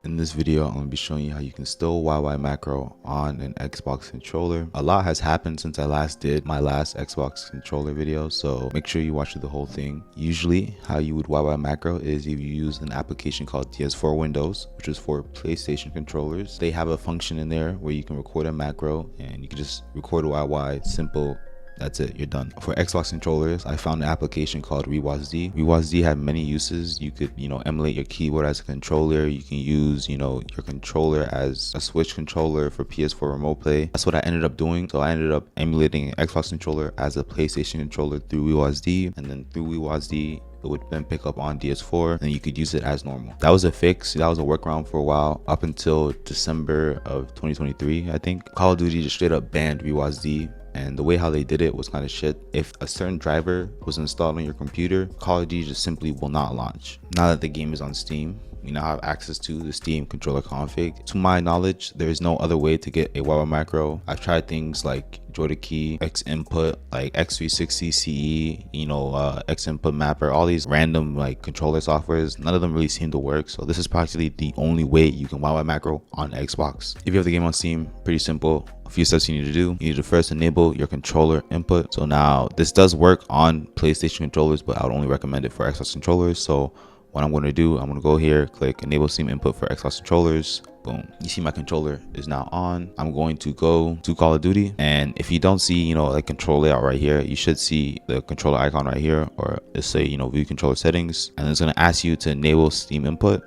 In this video, I'm going to be showing you how you can still YY macro on an Xbox controller. A lot has happened since I last did my last Xbox controller video, so make sure you watch the whole thing. Usually, how you would YY macro is if you use an application called DS4 Windows, which is for PlayStation controllers. They have a function in there where you can record a macro and you can just record a YY, simple. That's it, you're done. For Xbox controllers, I found an application called ReWatchD. ReWatchD had many uses. You could, emulate your keyboard as a controller. You can use, your controller as a Switch controller for PS4 remote play. That's what I ended up doing. So I ended up emulating an Xbox controller as a PlayStation controller through ReWatchD, and then through ReWatchD, it would then pick up on DS4 and you could use it as normal. That was a fix. That was a workaround for a while, up until December of 2023, I think. Call of Duty just straight up banned ReWatchD. And the way how they did it was kind of shit. If a certain driver was installed on your computer, Call of Duty just simply will not launch. Now that the game is on Steam, we now have access to the Steam controller config. To my knowledge, there is no other way to get a YY macro. I've tried things like JoyToKey, X Input, like X360 CE, X Input Mapper, all these random like controller softwares. None of them really seem to work. So this is practically the only way you can YY macro on Xbox. If you have the game on Steam, pretty simple. A few steps you need to do. You need to first enable your controller input. So now this does work on PlayStation controllers, but I would only recommend it for Xbox controllers. So what I'm going to do, I'm going to go here, click enable Steam input for Xbox controllers. Boom. You see my controller is now on. I'm going to go to Call of Duty. And if you don't see, like control layout right here, you should see the controller icon right here, or let's say, view controller settings. And it's going to ask you to enable Steam input.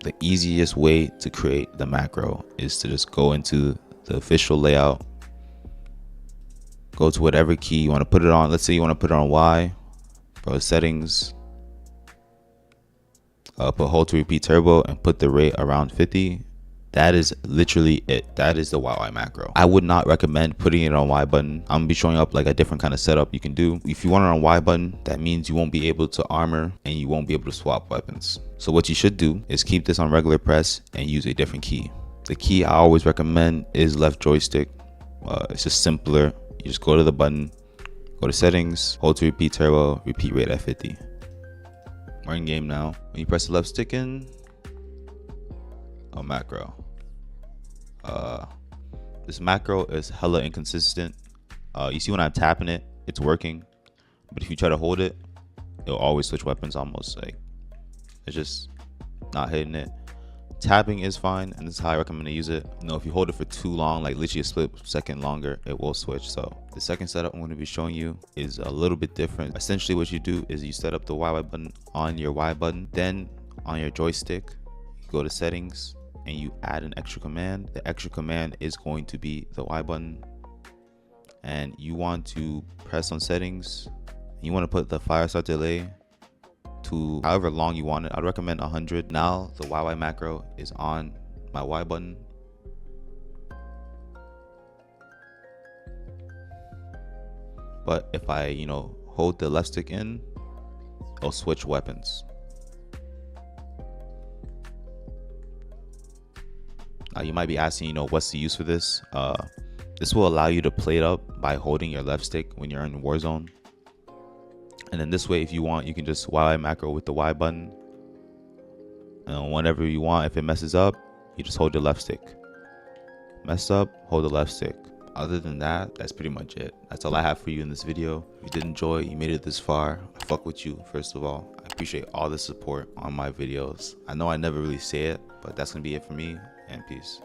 The easiest way to create the macro is to just go into the official layout, go to whatever key you want to put it on. Let's say you want to put it on Y, go to settings, put hold to repeat turbo and put the rate around 50. That is literally it. That is the YY macro. I would not recommend putting it on Y button. I'm gonna be showing up like a different kind of setup you can do. If you want it on Y button, that means you won't be able to armor and you won't be able to swap weapons. So what you should do is keep this on regular press and use a different key. The key I always recommend is left joystick. It's just simpler. You just go to the button, go to settings, hold to repeat turbo, repeat rate at 50. We're in game now. When you press the left stick in, a macro. This macro is hella inconsistent. You see when I'm tapping it, it's working. But if you try to hold it, it'll always switch weapons almost. Like, it's just not hitting it. Tapping is fine, and this is how I recommend to use it. If you hold it for too long, like literally a split second longer, it will switch. So the second setup I'm going to be showing you is a little bit different. Essentially what you do is you set up the YY button on your Y button, then on your joystick you go to settings and you add an extra command. The extra command is going to be the Y button, and you want to press on settings. You want to put the fire start delay to however long you want it. I'd recommend 100. Now the YY macro is on my Y button. But if I, hold the left stick in, it'll switch weapons. Now you might be asking, what's the use for this? This will allow you to play it up by holding your left stick when you're in Warzone. And then this way, if you want, you can just YY macro with the Y button. And whenever you want, if it messes up, you just hold the left stick. Mess up, hold the left stick. Other than that, that's pretty much it. That's all I have for you in this video. If you did enjoy, you made it this far, I fuck with you, first of all. I appreciate all the support on my videos. I know I never really say it, but that's gonna be it for me, and peace.